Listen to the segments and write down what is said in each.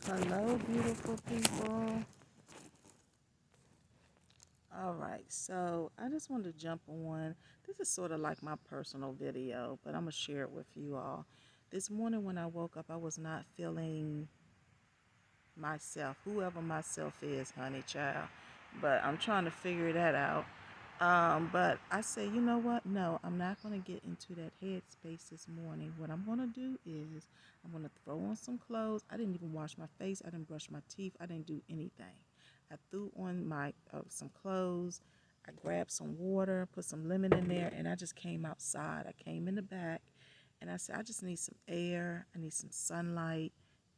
Hello, beautiful people. All right, so I just wanted to jump on. This is sort of like my personal video, but I'm going to share it with you all. This morning when I woke up, I was not feeling myself, whoever myself is, honey child. But I'm trying to figure that out. But I say, you know what? No, I'm not going to get into that headspace this morning. What I'm going to do is I'm going to throw on some clothes. I didn't even wash my face. I didn't brush my teeth. I didn't do anything. I threw on my some clothes. I grabbed some water, put some lemon in there, and I just came outside. I came in the back, and I said, I just need some air. I need some sunlight,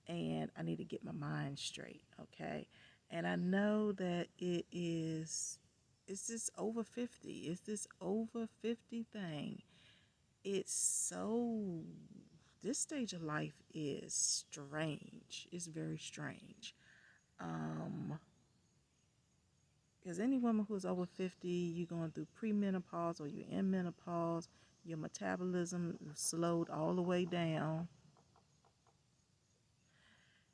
and I need to get my mind straight. Okay, and I know that it's this over 50. It's this over 50 thing. It's so, this stage of life is strange. It's very strange. Um, because any woman who's over 50, you're going through premenopause or you're in menopause, your metabolism slowed all the way down.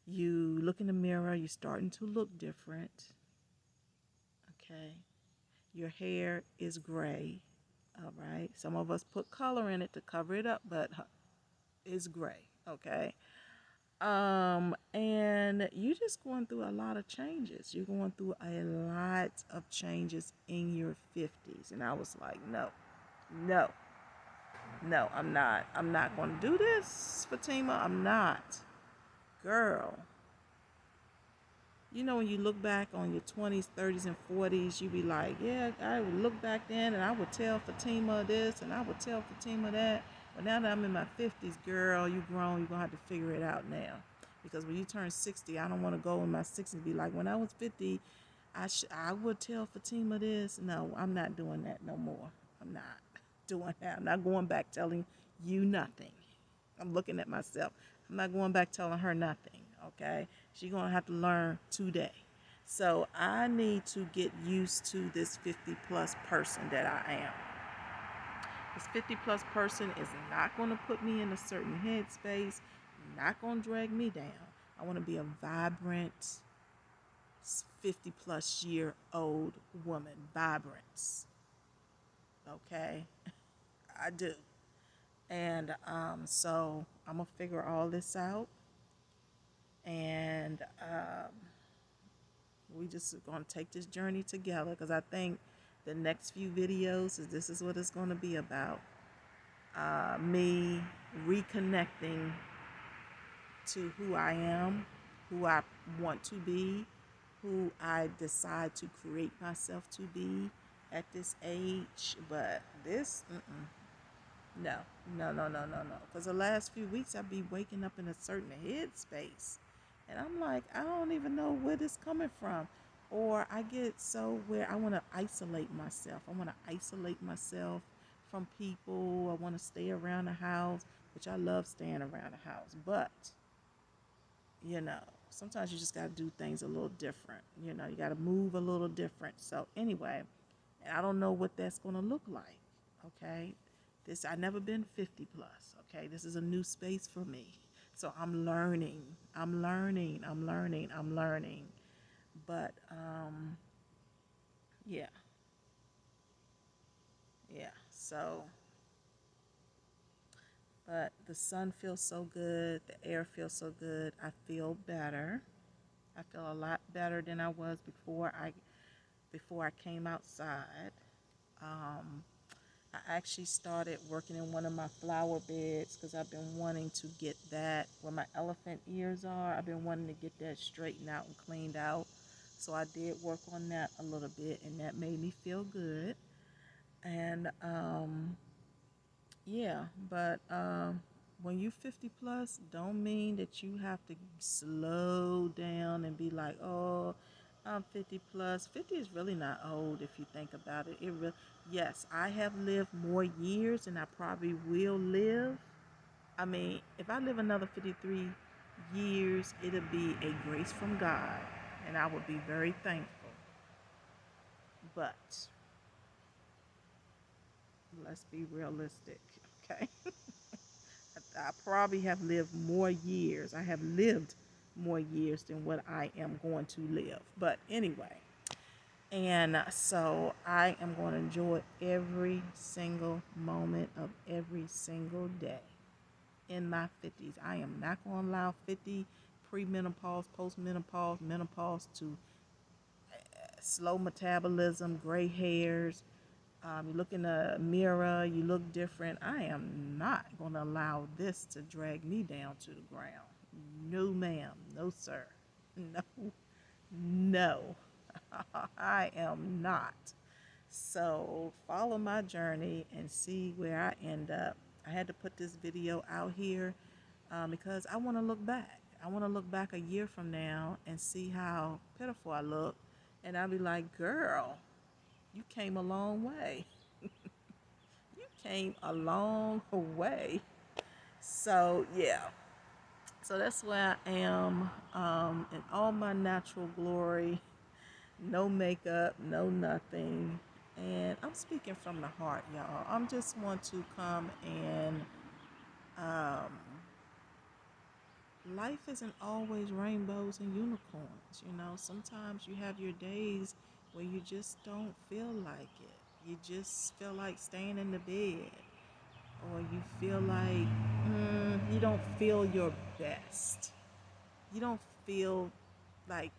You look in the mirror, you're starting to look different. Okay. Your hair is gray. All right. Some of us put color in it to cover it up, but it's gray. Okay. And you're just going through a lot of changes. You're going through a lot of changes in your 50s. And I was like, no, no, no, I'm not. I'm not going to do this, Fatima. I'm not. Girl, you know, when you look back on your 20s, 30s, and 40s, you be like, yeah, I would look back then and I would tell Fatima this and I would tell Fatima that. But now that I'm in my 50s, girl, you grown, you're going to have to figure it out now. Because when you turn 60, I don't want to go in my 60s and be like, when I was 50, I would tell Fatima this. No, I'm not doing that no more. I'm not doing that. I'm not going back telling you nothing. I'm looking at myself. I'm not going back telling her nothing, okay? She's going to have to learn today. So I need to get used to this 50 plus person that I am. This 50 plus person is not going to put me in a certain headspace, not going to drag me down. I want to be a vibrant 50 plus year old woman. Vibrance. Okay? I do. And so I'm going to figure all this out. And we just going to take this journey together because I think the next few videos is this is what it's going to be about. Me reconnecting to who I am, who I want to be, who I decide to create myself to be at this age. But this, no, no, no, no, no, no. Because the last few weeks I'd be waking up in a certain headspace. And I'm like, I don't even know where this coming from. Or I get so where I want to isolate myself. I want to isolate myself from people. I want to stay around the house, which I love staying around the house. But, you know, sometimes you just got to do things a little different. You know, you got to move a little different. So anyway, and I don't know what that's going to look like. Okay. This, I never been 50 plus. Okay. This is a new space for me. So I'm learning. I'm learning. I'm learning. I'm learning. But yeah. Yeah. So but the sun feels so good, the air feels so good. I feel better. I feel a lot better than I was before I came outside. Um, I actually started working in one of my flower beds because I've been wanting to get that where my elephant ears are. I've been wanting to get that straightened out and cleaned out. So I did work on that a little bit, and that made me feel good. And yeah, but when you 50 plus, don't mean that you have to slow down and be like, oh, I'm 50 plus. 50 is really not old if you think about it. It really, yes, I have lived more years than I probably will live. I mean, if I live another 53 years, it'll be a grace from God, and I would be very thankful. But let's be realistic, okay? I probably have lived more years. I have lived more years than what I am going to live. But anyway, and so I am going to enjoy every single moment of every single day in my 50s. I am not going to allow 50 premenopause, postmenopause, menopause to slow metabolism, gray hairs. You look in a mirror, you look different. I am not going to allow this to drag me down to the ground. No, ma'am. No, sir. No, no. I am not. So follow my journey and see where I end up. I had to put this video out here because I want to look back. I want to look back a year from now and see how pitiful I look. And I'll be like, girl, you came a long way. You came a long way. So, yeah. So that's where I am in all my natural glory. No makeup, no nothing. And I'm speaking from the heart, y'all. I'm just want to come and um, life isn't always rainbows and unicorns. You know, sometimes you have your days where you just don't feel like it. You just feel like staying in the bed, or you feel like you don't feel your best. You don't feel like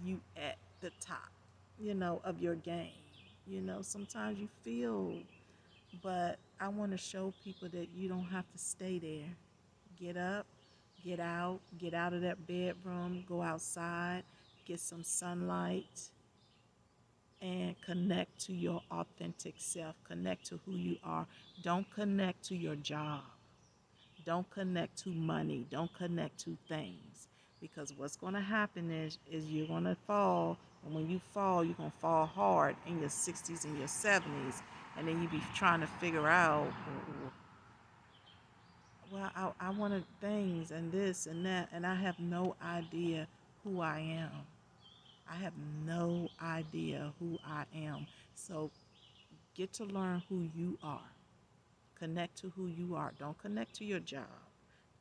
you at the top, of your game. Sometimes you feel, but I want to show people that you don't have to stay there. Get up, get out of that bedroom, go outside, get some sunlight, and connect to your authentic self. Connect to who you are. Don't connect to your job. Don't connect to money. Don't connect to things. Because what's going to happen is you're going to fall. And when you fall, you're going to fall hard in your 60s and your 70s. And then you be trying to figure out, well, I wanted things and this and that. And I have no idea who I am. I have no idea who I am. So get to learn who you are. Connect to who you are. Don't connect to your job.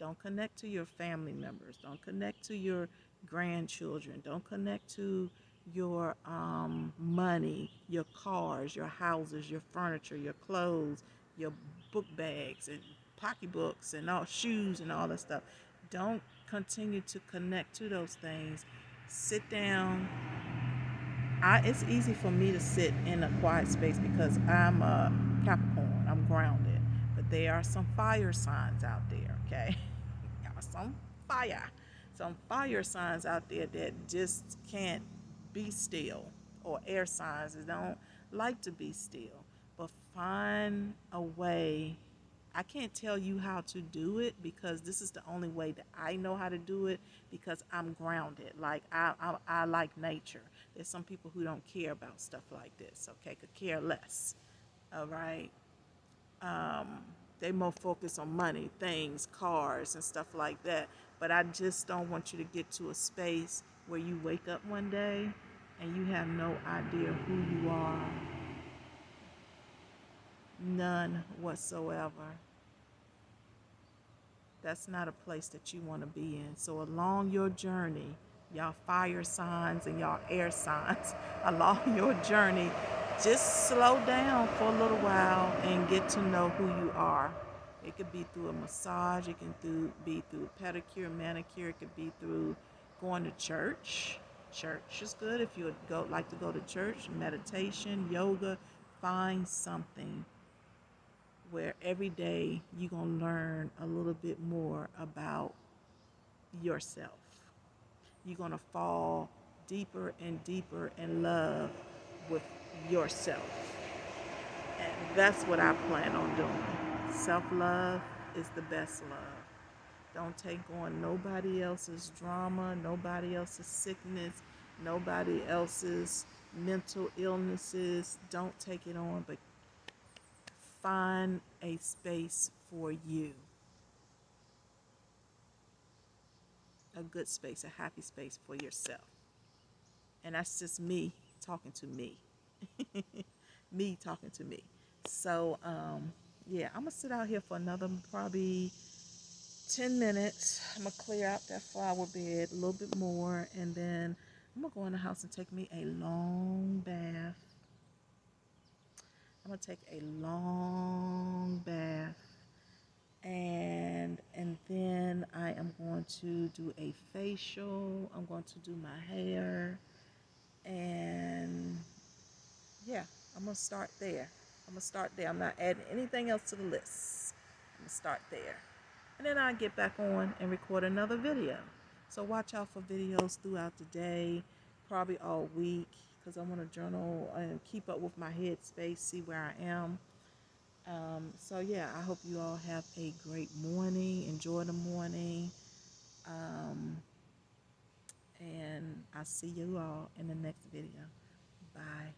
Don't connect to your family members. Don't connect to your grandchildren. Don't connect to your money, your cars, your houses, your furniture, your clothes, your book bags and pocketbooks and all shoes and all that stuff. Don't continue to connect to those things. Sit down. It's easy for me to sit in a quiet space because I'm a Capricorn. I'm grounded. But there are some fire signs out there, okay? There are some fire signs out there that just can't be still, or air signs that don't like to be still. But find a way. I can't tell you how to do it because this is the only way that I know how to do it because I'm grounded. Like I like nature. There's some people who don't care about stuff like this, okay? Could care less, all right? Um, they more focus on money, things, cars, and stuff like that. But I just don't want you to get to a space where you wake up one day and you have no idea who you are. None whatsoever. That's not a place that you want to be in. So along your journey, y'all fire signs and y'all air signs, along your journey, just slow down for a little while and get to know who you are. It could be through a massage, it can be through pedicure, manicure, it could be through going to church. Church is good if you like to go to church, meditation, yoga, find something where every day you're going to learn a little bit more about yourself. You're going to fall deeper and deeper in love with yourself. And that's what I plan on doing. Self-love is the best love. Don't take on nobody else's drama, nobody else's sickness, nobody else's mental illnesses. Don't take it on, but find a space for you. A good space, a happy space for yourself. And that's just me talking to me. Me talking to me. So, yeah, I'm going to sit out here for another probably 10 minutes. I'm going to clear out that flower bed a little bit more, and then I'm going to go in the house and take me a long bath. I'm going to take a long bath, and then I am going to do a facial. I'm going to do my hair, and yeah, I'm going to start there. I'm not adding anything else to the list. I'm going to start there. And then I'll get back on and record another video. So watch out for videos throughout the day, probably all week, because I want to journal and keep up with my headspace, see where I am. So yeah, I hope you all have a great morning. Enjoy the morning. And I'll see you all in the next video. Bye.